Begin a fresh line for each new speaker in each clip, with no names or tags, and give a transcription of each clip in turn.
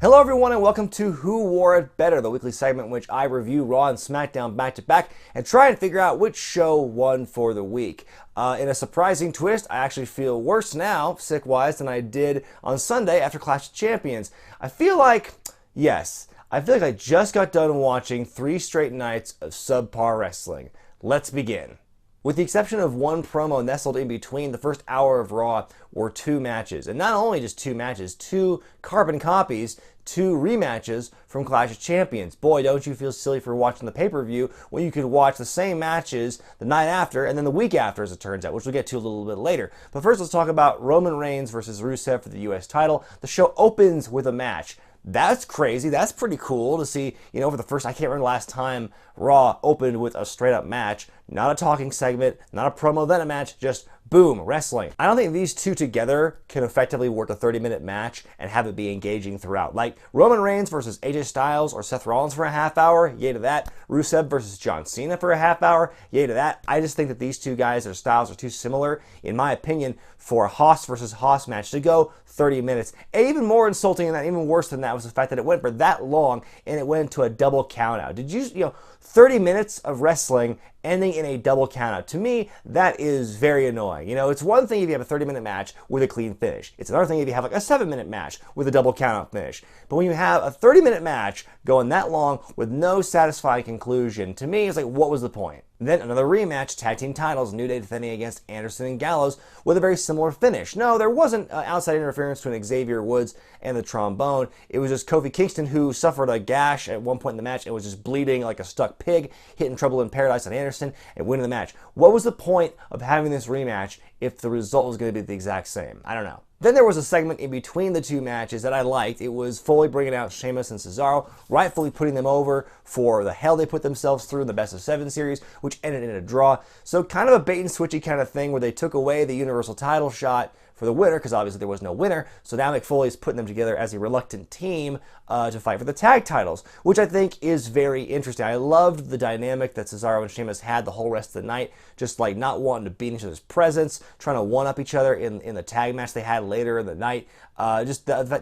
Hello everyone and welcome to Who Wore It Better, the weekly segment in which I review Raw and SmackDown back to back and try and figure out which show won for the week. In a surprising twist, I actually feel worse now, sick-wise, than I did on Sunday after Clash of Champions. I feel like I just got done watching 3 straight nights of subpar wrestling. Let's begin. With the exception of one promo nestled in between, the first hour of Raw were 2 matches. And not only just 2 matches, 2 carbon copies, 2 rematches from Clash of Champions. Boy, don't you feel silly for watching the pay-per-view when you could watch the same matches the night after and then the week after, as it turns out, which we'll get to a little bit later. But first, let's talk about Roman Reigns versus Rusev for the US title. The show opens with a match. That's crazy. That's pretty cool to see, for the first, I can't remember the last time Raw opened with a straight up match. Not a talking segment, not a promo, then a match, just boom, wrestling. I don't think these two together can effectively work a 30-minute match and have it be engaging throughout. Like Roman Reigns versus AJ Styles or Seth Rollins for a half hour, yay to that. Rusev versus John Cena for a half hour, yay to that. I just think that these two guys, their styles are too similar, in my opinion, for a Haas versus Haas match to go 30 minutes. And even more insulting and even worse than that was the fact that it went for that long and it went into a double count out. Did you 30 minutes of wrestling ending in a double countout. To me, that is very annoying. It's one thing if you have a 30-minute match with a clean finish. It's another thing if you have like a 7-minute match with a double countout finish. But when you have a 30-minute match going that long with no satisfying conclusion, to me, it's like, what was the point? Then another rematch, tag team titles, New Day defending against Anderson and Gallows with a very similar finish. No, there wasn't outside interference between Xavier Woods and the trombone. It was just Kofi Kingston who suffered a gash at one point in the match and was just bleeding like a stuck pig, hitting Trouble in Paradise on Anderson and winning the match. What was the point of having this rematch if the result was going to be the exact same? I don't know. Then there was a segment in between the 2 matches that I liked. It was Foley bringing out Sheamus and Cesaro, rightfully putting them over for the hell they put themselves through in the Best of 7 series, which ended in a draw. So kind of a bait and switchy kind of thing where they took away the Universal title shot for the winner, because obviously there was no winner. So now Mick Foley is putting them together as a reluctant team to fight for the tag titles, which I think is very interesting. I loved the dynamic that Cesaro and Sheamus had the whole rest of the night, just like not wanting to be in each other's presence, trying to one-up each other in the tag match they had later in the night.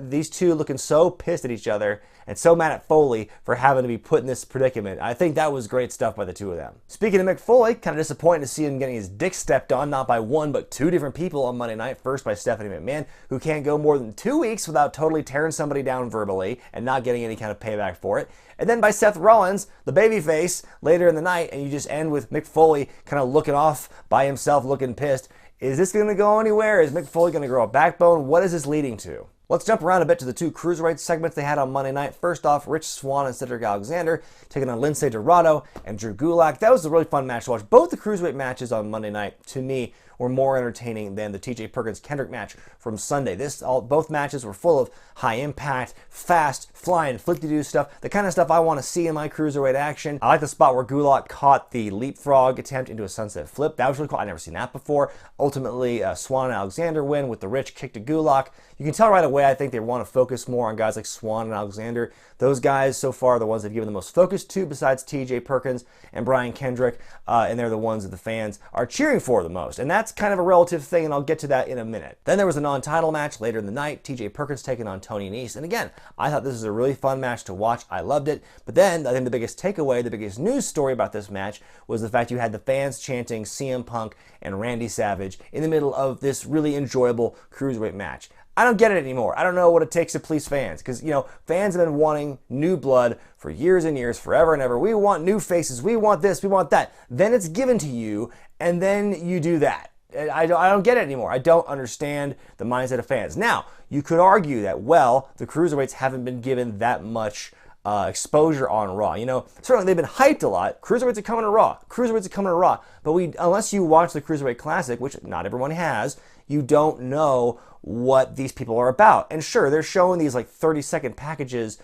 These two looking so pissed at each other and so mad at Foley for having to be put in this predicament. I think that was great stuff by the 2 of them. Speaking of Mick Foley, kind of disappointed to see him getting his dick stepped on, not by 1 but 2 different people on Monday night. First by Stephanie McMahon, who can't go more than 2 weeks without totally tearing somebody down verbally and not getting any kind of payback for it. And then by Seth Rollins, the babyface, later in the night, and you just end with Mick Foley kind of looking off by himself, looking pissed. Is this going to go anywhere? Is Mick Foley going to grow a backbone? What is this leading to? Let's jump around a bit to the 2 cruiserweight segments they had on Monday night. First off, Rich Swann and Cedric Alexander taking on Lindsay Dorado and Drew Gulick. That was a really fun match to watch. Both the cruiserweight matches on Monday night, to me, were more entertaining than the TJ Perkins-Kendrick match from Sunday. Both matches were full of high impact, fast, flying, flippy-doo stuff, the kind of stuff I want to see in my cruiserweight action. I like the spot where Gulick caught the leapfrog attempt into a sunset flip. That was really cool. I'd never seen that before. Ultimately, Swann and Alexander win with the Rich kick to Gulick. You can tell right away, I think they want to focus more on guys like Swann and Alexander. Those guys so far are the ones they've given the most focus to, besides TJ Perkins and Brian Kendrick, and they're the ones that the fans are cheering for the most. And that's kind of a relative thing, and I'll get to that in a minute. Then there was a non-title match later in the night, TJ Perkins taking on Tony Nese. And again, I thought this was a really fun match to watch. I loved it. But then, I think the biggest takeaway, the biggest news story about this match was the fact you had the fans chanting CM Punk and Randy Savage in the middle of this really enjoyable cruiserweight match. I don't get it anymore. I don't know what it takes to please fans, because, fans have been wanting new blood for years and years, forever and ever. We want new faces. We want this. We want that. Then it's given to you, and then you do that. I don't get it anymore. I don't understand the mindset of fans. Now, you could argue that, the cruiserweights haven't been given that much exposure on Raw. Certainly they've been hyped a lot. Cruiserweights are coming to Raw. Cruiserweights are coming to Raw. But unless you watch the Cruiserweight Classic, which not everyone has, you don't know what these people are about. And sure, they're showing these like 30-second packages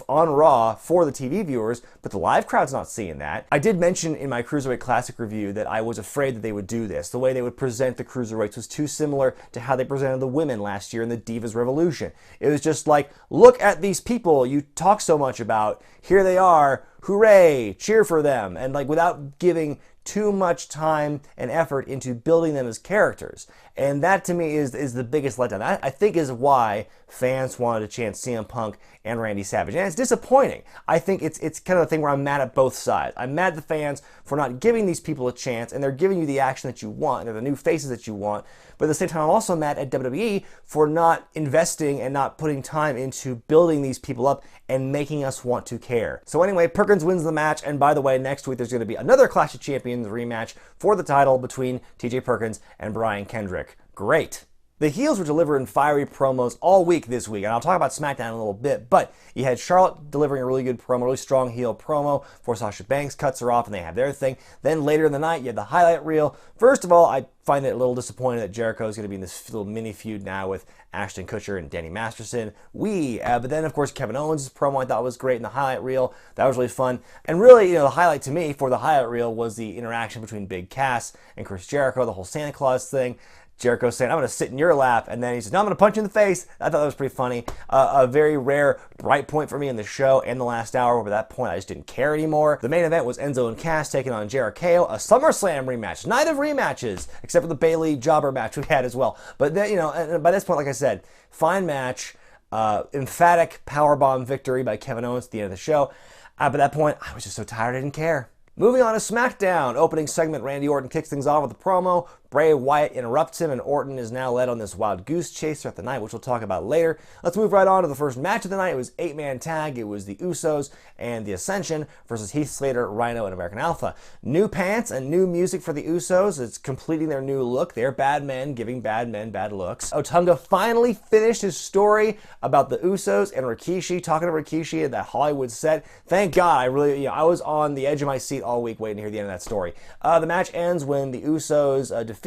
on Raw for the TV viewers, but the live crowd's not seeing that. I did mention in my Cruiserweight Classic review that I was afraid that they would do this. The way they would present the Cruiserweights was too similar to how they presented the women last year in the Divas Revolution. It was just like, look at these people you talk so much about. Here they are. Hooray, cheer for them. And like without giving too much time and effort into building them as characters. And that to me is the biggest letdown. That, I think, is why fans wanted to chant CM Punk and Randy Savage. And it's disappointing. I think it's kind of a thing where I'm mad at both sides. I'm mad at the fans for not giving these people a chance, and they're giving you the action that you want, and they're the new faces that you want. But at the same time, I'm also mad at WWE for not investing and not putting time into building these people up and making us want to care. So anyway, Perkins wins the match, and by the way, next week there's going to be another Clash of Champions rematch for the title between TJ Perkins and Brian Kendrick. Great. The heels were delivering fiery promos all week this week, and I'll talk about SmackDown in a little bit, but you had Charlotte delivering a really good promo, really strong heel promo before Sasha Banks cuts her off and they have their thing. Then later in the night, you had the highlight reel. First of all, I find it a little disappointing that Jericho is going to be in this little mini feud now with Ashton Kutcher and Danny Masterson. But then, of course, Kevin Owens' promo I thought was great in the highlight reel. That was really fun. And really, the highlight to me for the highlight reel was the interaction between Big Cass and Chris Jericho, the whole Santa Claus thing. Jericho saying, I'm going to sit in your lap, and then he says, no, I'm going to punch you in the face. I thought that was pretty funny. A very rare bright point for me in the show and the last hour. Over that point, I just didn't care anymore. The main event was Enzo and Cass taking on Jericho, a SummerSlam rematch. Night of rematches, except for the Bayley Jobber match we had as well. But then, and by this point, like I said, fine match, emphatic powerbomb victory by Kevin Owens at the end of the show. By that point, I was just so tired I didn't care. Moving on to SmackDown. Opening segment, Randy Orton kicks things off with a promo. Bray Wyatt interrupts him, and Orton is now led on this wild goose chase throughout the night, which we'll talk about later. Let's move right on to the first match of the night. It was 8-man tag. It was the Usos and the Ascension versus Heath Slater, Rhino, and American Alpha. New pants and new music for the Usos. It's completing their new look. They're bad men giving bad men bad looks. Otunga finally finished his story about the Usos and Rikishi, talking to Rikishi at that Hollywood set. Thank God. I was on the edge of my seat all week waiting to hear the end of that story. The match ends when the Usos defeat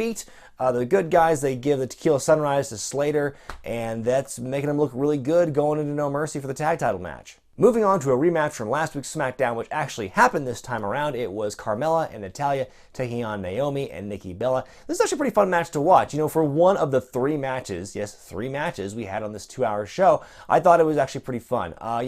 the good guys. They give the Tequila Sunrise to Slater, and that's making them look really good going into No Mercy for the tag title match. Moving on to a rematch from last week's SmackDown, which actually happened this time around. It was Carmella and Natalya taking on Naomi and Nikki Bella. This is actually a pretty fun match to watch. For one of the 3 matches, yes, 3 matches we had on this 2-hour show, I thought it was actually pretty fun. I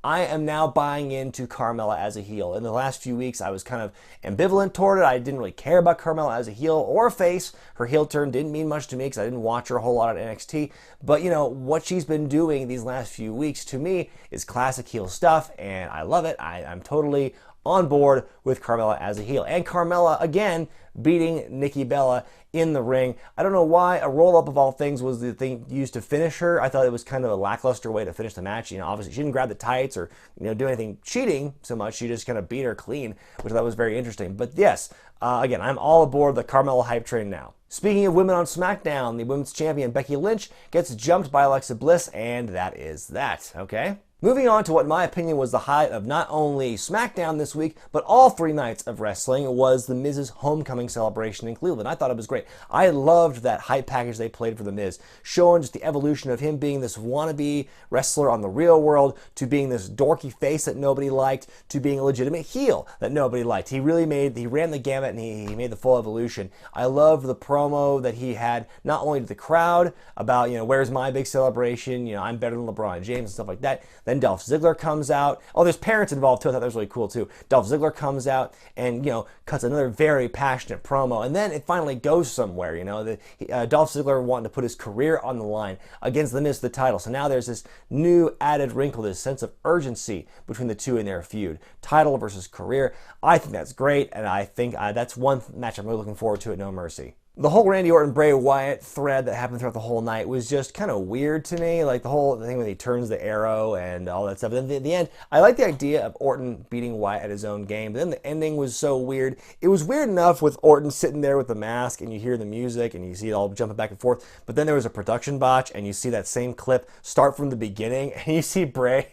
am now buying into Carmella as a heel. In the last few weeks, I was kind of ambivalent toward it. I didn't really care about Carmella as a heel or a face. Her heel turn didn't mean much to me because I didn't watch her a whole lot at NXT. But, what she's been doing these last few weeks to me is classic heel stuff, and I love it. I'm totally on board with Carmella as a heel. And Carmella, again, beating Nikki Bella in the ring. I don't know why. A roll-up of all things was the thing used to finish her. I thought it was kind of a lackluster way to finish the match. Obviously, she didn't grab the tights or, do anything cheating so much. She just kind of beat her clean, which I thought was very interesting. But yes, again, I'm all aboard the Carmella hype train now. Speaking of women on SmackDown, the women's champion Becky Lynch gets jumped by Alexa Bliss, and that is that, okay? Moving on to what, in my opinion, was the highlight of not only SmackDown this week, but all 3 nights of wrestling, was The Miz's homecoming celebration in Cleveland. I thought it was great. I loved that hype package they played for The Miz, showing just the evolution of him being this wannabe wrestler on the real world, to being this dorky face that nobody liked, to being a legitimate heel that nobody liked. He ran the gamut, and he made the full evolution. I loved the promo that he had, not only to the crowd about, where's my big celebration, I'm better than LeBron James and stuff like that. Then Dolph Ziggler comes out. Oh, there's parents involved too. I thought that was really cool too. Dolph Ziggler comes out and, cuts another very passionate promo. And then it finally goes somewhere, Dolph Ziggler wanting to put his career on the line against The Miz for the title. So now there's this new added wrinkle, this sense of urgency between the two in their feud. Title versus career. I think that's great, and I think that's one match I'm really looking forward to at No Mercy. The whole Randy Orton Bray Wyatt thread that happened throughout the whole night was just kind of weird to me. Like the whole thing when he turns the arrow and all that stuff. And then at the end, I like the idea of Orton beating Wyatt at his own game. But then the ending was so weird. It was weird enough with Orton sitting there with the mask and you hear the music and you see it all jumping back and forth. But then there was a production botch and you see that same clip start from the beginning and you see Bray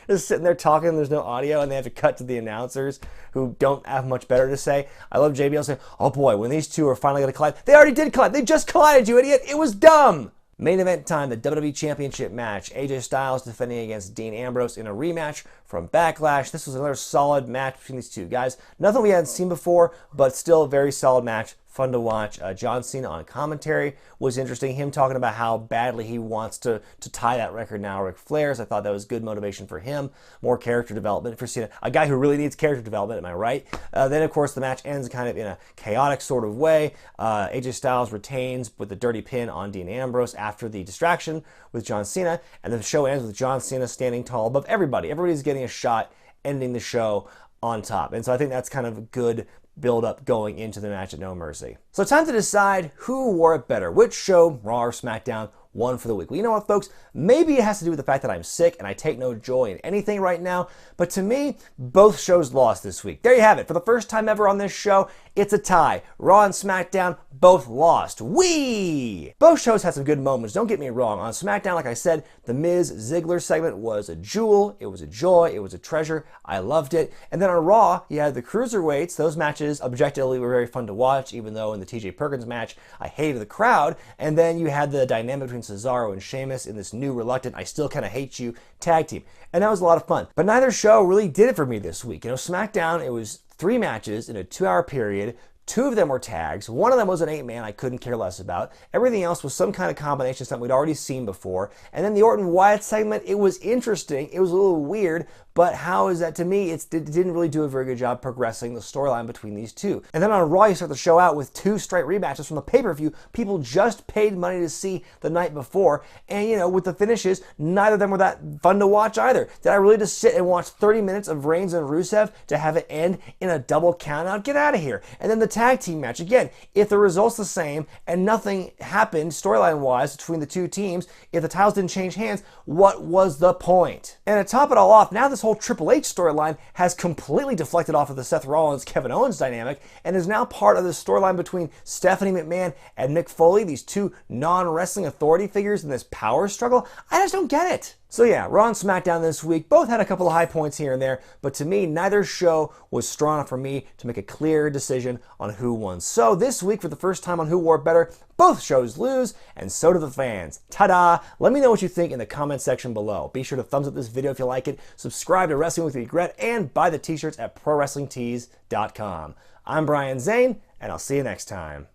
just sitting there talking and there's no audio and they have to cut to the announcers who don't have much better to say. I love JBL saying, oh boy, when these two are finally going to collide. They already did collide. They just collided, you idiot. It was dumb. Main event time, the WWE Championship match. AJ Styles defending against Dean Ambrose in a rematch from Backlash. This was another solid match between these two guys. Nothing we hadn't seen before, but still a very solid match fun to watch. John Cena on commentary was interesting. Him talking about how badly he wants to tie that record now, Ric Flair's. I thought that was good motivation for him. More character development for Cena. A guy who really needs character development, am I right? Then, of course, the match ends kind of in a chaotic sort of way. AJ Styles retains with the dirty pin on Dean Ambrose after the distraction with John Cena. And the show ends with John Cena standing tall above everybody. Everybody's getting a shot, ending the show on top. And so I think that's kind of good build up going into the match at No Mercy. So time to decide who wore it better. Which show, Raw or SmackDown, won for the week? Well, you know what, folks? Maybe it has to do with the fact that I'm sick and I take no joy in anything right now, but to me, both shows lost this week. There you have it. For the first time ever on this show, it's a tie. Raw and SmackDown both lost. Whee! Both shows had some good moments, don't get me wrong. On SmackDown, like I said, the Miz Ziggler segment was a jewel, it was a joy, it was a treasure. I loved it. And then on Raw, you had the Cruiserweights. Those matches objectively were very fun to watch, even though in the TJ Perkins match, I hated the crowd. And then you had the dynamic between Cesaro and Sheamus in this new reluctant, I still kind of hate you tag team. And that was a lot of fun. But neither show really did it for me this week. You know, SmackDown, it was 3 matches in a 2-hour period. 2 of them were tags. 1 of them was an 8-man I couldn't care less about. Everything else was some kind of combination, something we'd already seen before. And then the Orton Wyatt segment, it was interesting. It was a little weird, but how is that to me? It didn't really do a very good job progressing the storyline between these two. And then on Raw, you start the show out with 2 straight rematches from the pay-per-view people just paid money to see the night before. And, you know, with the finishes, neither of them were that fun to watch either. Did I really just sit and watch 30 minutes of Reigns and Rusev to have it end in a double countout? Get out of here. And then the tag team match. Again, if the result's the same and nothing happened storyline-wise between the 2 teams, if the titles didn't change hands, what was the point? And to top it all off, now this whole Triple H storyline has completely deflected off of the Seth Rollins-Kevin Owens dynamic and is now part of the storyline between Stephanie McMahon and Mick Foley, these 2 non-wrestling authority figures in this power struggle. I just don't get it. So yeah, Raw and SmackDown this week both had a couple of high points here and there, but to me, neither show was strong enough for me to make a clear decision on who won. So this week, for the first time on Who Wore It Better, both shows lose, and so do the fans. Ta-da! Let me know what you think in the comment section below. Be sure to thumbs up this video if you like it, subscribe to Wrestling with Regret, and buy the t-shirts at ProWrestlingTees.com. I'm Brian Zane, and I'll see you next time.